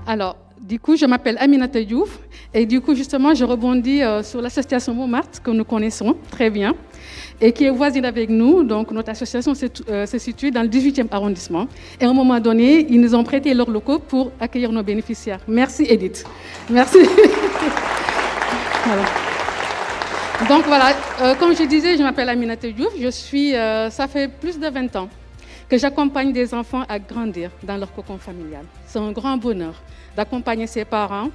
Alors, du coup, je m'appelle Aminata Diouf et du coup, justement, je rebondis sur l'association Montmartre que nous connaissons très bien et qui est voisine avec nous. Donc, notre association se situe dans le 18e arrondissement. Et à un moment donné, ils nous ont prêté leurs locaux pour accueillir nos bénéficiaires. Merci, Edith. Merci. Voilà. Donc, voilà, comme je disais, je m'appelle Aminata Diouf. Ça fait plus de 20 ans que j'accompagne des enfants à grandir dans leur cocon familial. C'est un grand bonheur d'accompagner ses parents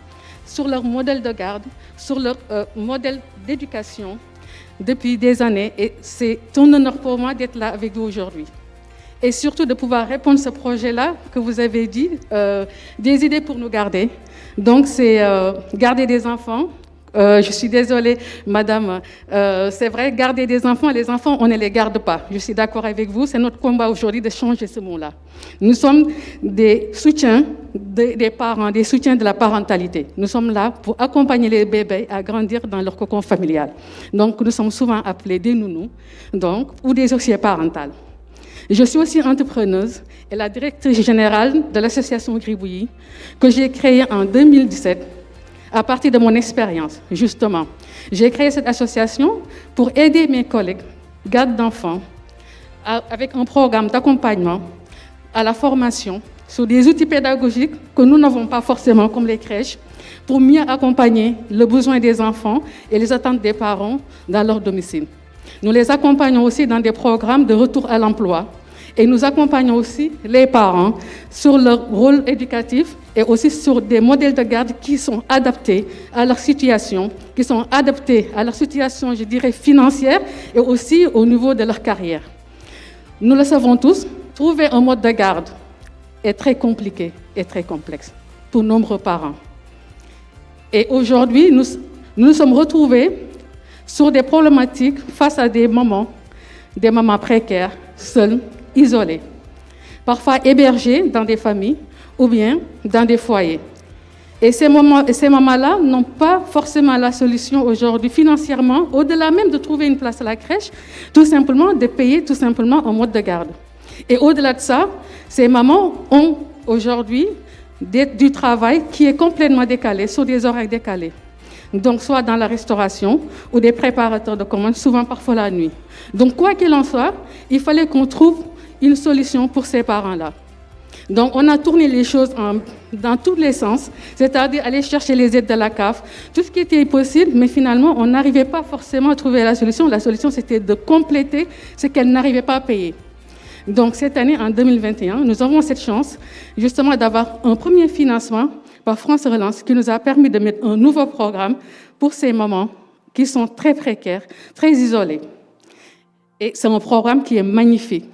sur leur modèle de garde, sur leur modèle d'éducation depuis des années. Et c'est un honneur pour moi d'être là avec vous aujourd'hui. Et surtout de pouvoir répondre à ce projet-là que vous avez dit, des idées pour nous garder. Donc c'est garder des enfants. Je suis désolée, madame, c'est vrai, garder des enfants, les enfants, on ne les garde pas. Je suis d'accord avec vous, c'est notre combat aujourd'hui de changer ce mot-là. Nous sommes des soutiens des parents, des soutiens de la parentalité. Nous sommes là pour accompagner les bébés à grandir dans leur cocon familial. Donc, nous sommes souvent appelés des nounous, ou des auxiliaires parentales. Je suis aussi entrepreneuse et la directrice générale de l'association Gribouillis, que j'ai créée en 2017. À partir de mon expérience, justement, j'ai créé cette association pour aider mes collègues gardes d'enfants avec un programme d'accompagnement à la formation sur des outils pédagogiques que nous n'avons pas forcément, comme les crèches, pour mieux accompagner le besoin des enfants et les attentes des parents dans leur domicile. Nous les accompagnons aussi dans des programmes de retour à l'emploi et nous accompagnons aussi les parents sur leur rôle éducatif et aussi sur des modèles de garde qui sont adaptés à leur situation, je dirais, financière et aussi au niveau de leur carrière. Nous le savons tous, trouver un mode de garde est très compliqué et très complexe pour nombreux parents. Et aujourd'hui, nous nous sommes retrouvés sur des problématiques face à des mamans précaires, seules, isolées, parfois hébergées dans des familles ou bien dans des foyers. Et ces mamans-là n'ont pas forcément la solution aujourd'hui financièrement, au-delà même de trouver une place à la crèche, tout simplement de payer tout simplement un mode de garde. Et au-delà de ça, ces mamans ont aujourd'hui du travail qui est complètement décalé, sur des horaires décalés. Donc, soit dans la restauration ou des préparateurs de commandes, souvent parfois la nuit. Donc, quoi qu'il en soit, il fallait qu'on trouve une solution pour ces parents-là. Donc, on a tourné les choses dans tous les sens, c'est-à-dire aller chercher les aides de la CAF, tout ce qui était possible, mais finalement, on n'arrivait pas forcément à trouver la solution. La solution, c'était de compléter ce qu'elle n'arrivait pas à payer. Donc, cette année, en 2021, nous avons cette chance, justement, d'avoir un premier financement par France Relance qui nous a permis de mettre un nouveau programme pour ces mamans qui sont très précaires, très isolées. Et c'est un programme qui est magnifique.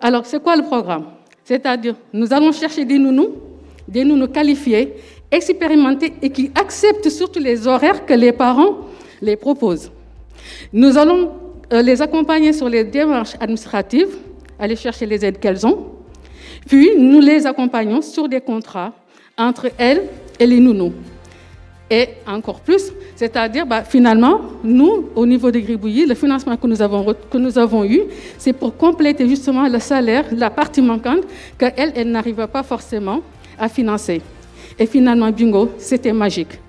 Alors, c'est quoi le programme? C'est-à-dire, nous allons chercher des nounous qualifiés, expérimentés et qui acceptent surtout les horaires que les parents les proposent. Nous allons les accompagner sur les démarches administratives, aller chercher les aides qu'elles ont, puis nous les accompagnons sur des contrats entre elles et les nounous. Et encore plus, c'est-à-dire, finalement, nous, au niveau de Gribouillis, le financement que nous avons eu, c'est pour compléter justement le salaire, la partie manquante, qu'elle n'arrive pas forcément à financer. Et finalement, bingo, c'était magique.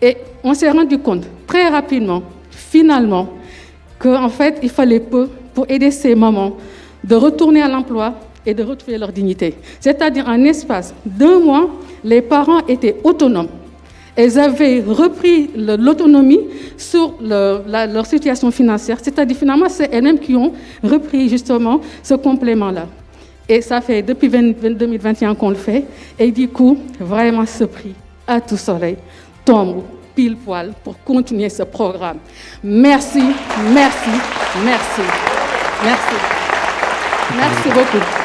Et on s'est rendu compte très rapidement, finalement, qu'en fait, il fallait peu pour aider ces mamans de retourner à l'emploi et de retrouver leur dignité. C'est-à-dire, en espace d'1 mois, les parents étaient autonomes. Elles avaient repris l'autonomie sur leur situation financière, c'est-à-dire finalement, c'est elles-mêmes qui ont repris justement ce complément-là. Et ça fait depuis 2021 qu'on le fait, et du coup, vraiment ce prix à tout soleil tombe pile poil pour continuer ce programme. Merci, merci, merci, merci. Merci beaucoup.